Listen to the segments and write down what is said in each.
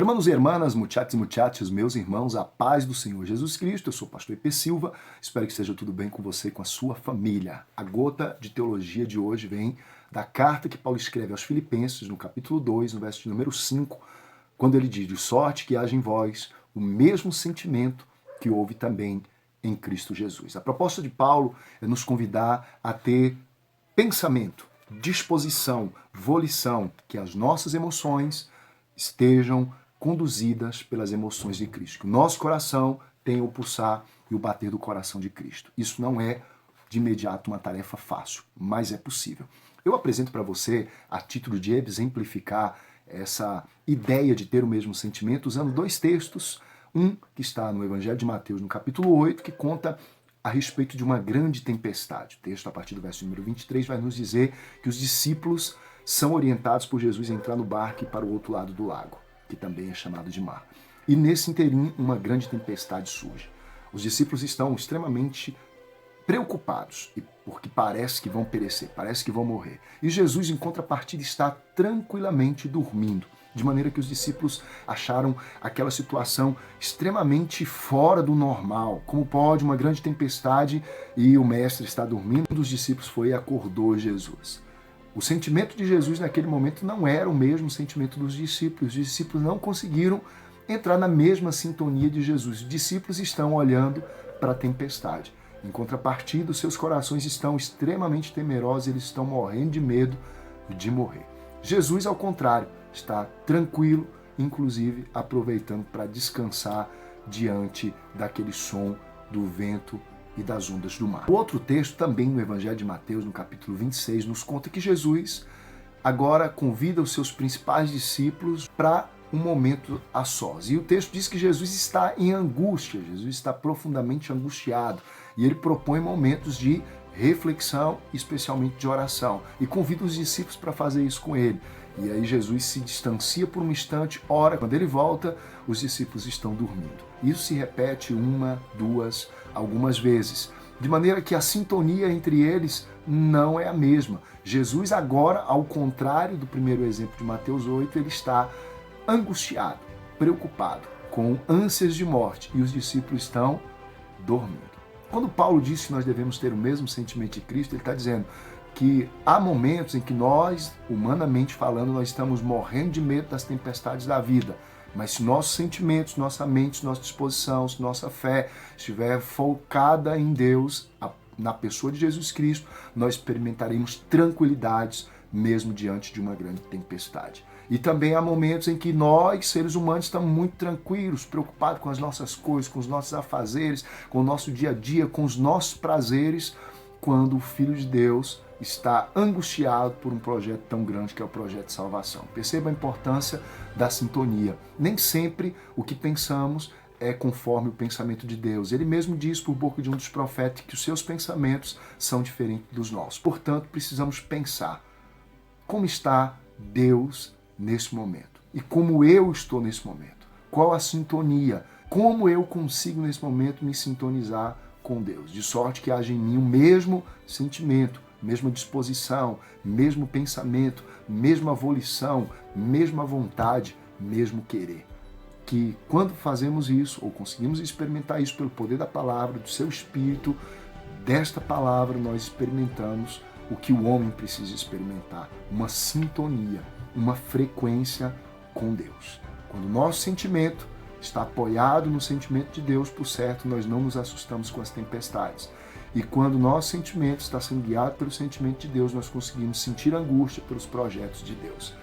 Hermanos e hermanas, muchachos e muchachas, meus irmãos, a paz do Senhor Jesus Cristo. Eu sou o pastor IP Silva, espero que esteja tudo bem com você e com a sua família. A gota de teologia de hoje vem da carta que Paulo escreve aos Filipenses, no capítulo 2, no verso de número 5, quando ele diz: de sorte que haja em vós o mesmo sentimento que houve também em Cristo Jesus. A proposta de Paulo é nos convidar a ter pensamento, disposição, volição, que as nossas emoções estejam conduzidas pelas emoções de Cristo. Que o nosso coração tenha o pulsar e o bater do coração de Cristo. Isso não é, de imediato, uma tarefa fácil, mas é possível. Eu apresento para você, a título de exemplificar essa ideia de ter o mesmo sentimento, usando dois textos. Um que está no Evangelho de Mateus, no capítulo 8, que conta a respeito de uma grande tempestade. O texto, a partir do verso número 23, vai nos dizer que os discípulos são orientados por Jesus a entrar no barco e ir para o outro lado do lago, que também é chamado de mar. E nesse interim, uma grande tempestade surge. Os discípulos estão extremamente preocupados, porque parece que vão perecer, parece que vão morrer. E Jesus, em contrapartida, está tranquilamente dormindo, de maneira que os discípulos acharam aquela situação extremamente fora do normal. Como pode uma grande tempestade e o mestre está dormindo? Um dos discípulos foi e acordou Jesus. O sentimento de Jesus naquele momento não era o mesmo sentimento dos discípulos. Os discípulos não conseguiram entrar na mesma sintonia de Jesus. Os discípulos estão olhando para a tempestade. Em contrapartida, os seus corações estão extremamente temerosos, eles estão morrendo de medo de morrer. Jesus, ao contrário, está tranquilo, inclusive aproveitando para descansar diante daquele som do vento e das ondas do mar. O outro texto, também no Evangelho de Mateus, no capítulo 26, nos conta que Jesus agora convida os seus principais discípulos para um momento a sós. E o texto diz que Jesus está em angústia, Jesus está profundamente angustiado. E ele propõe momentos de reflexão, especialmente de oração. E convida os discípulos para fazer isso com ele. E aí Jesus se distancia por um instante, ora. Quando ele volta, os discípulos estão dormindo. Isso se repete uma, duas, algumas vezes. De maneira que a sintonia entre eles não é a mesma. Jesus agora, ao contrário do primeiro exemplo de Mateus 8, ele está angustiado, preocupado, com ânsias de morte. E os discípulos estão dormindo. Quando Paulo diz que nós devemos ter o mesmo sentimento de Cristo, ele está dizendo que há momentos em que nós, humanamente falando, nós estamos morrendo de medo das tempestades da vida. Mas se nossos sentimentos, nossa mente, nossa disposição, se nossa fé estiver focada em Deus, na pessoa de Jesus Cristo, nós experimentaremos tranquilidades mesmo diante de uma grande tempestade. E também há momentos em que nós, seres humanos, estamos muito tranquilos, preocupados com as nossas coisas, com os nossos afazeres, com o nosso dia a dia, com os nossos prazeres, quando o Filho de Deus está angustiado por um projeto tão grande que é o projeto de salvação. Perceba a importância da sintonia. Nem sempre o que pensamos é conforme o pensamento de Deus. Ele mesmo diz por boca de um dos profetas que os seus pensamentos são diferentes dos nossos. Portanto, precisamos pensar como está Deus nesse momento e como eu estou nesse momento. Qual a sintonia? Como eu consigo nesse momento me sintonizar com Deus? De sorte que haja em mim o mesmo sentimento, mesma disposição, mesmo pensamento, mesma volição, mesma vontade, mesmo querer. Que quando fazemos isso, ou conseguimos experimentar isso pelo poder da palavra, do seu Espírito, desta palavra nós experimentamos o que o homem precisa experimentar, uma sintonia, uma frequência com Deus. Quando o nosso sentimento está apoiado no sentimento de Deus, por certo, nós não nos assustamos com as tempestades. E quando o nosso sentimento está sendo guiado pelo sentimento de Deus, nós conseguimos sentir angústia pelos projetos de Deus,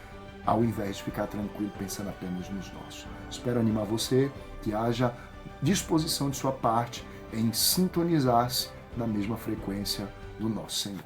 ao invés de ficar tranquilo pensando apenas nos nossos. Espero animar você, que haja disposição de sua parte em sintonizar-se na mesma frequência do nosso Senhor.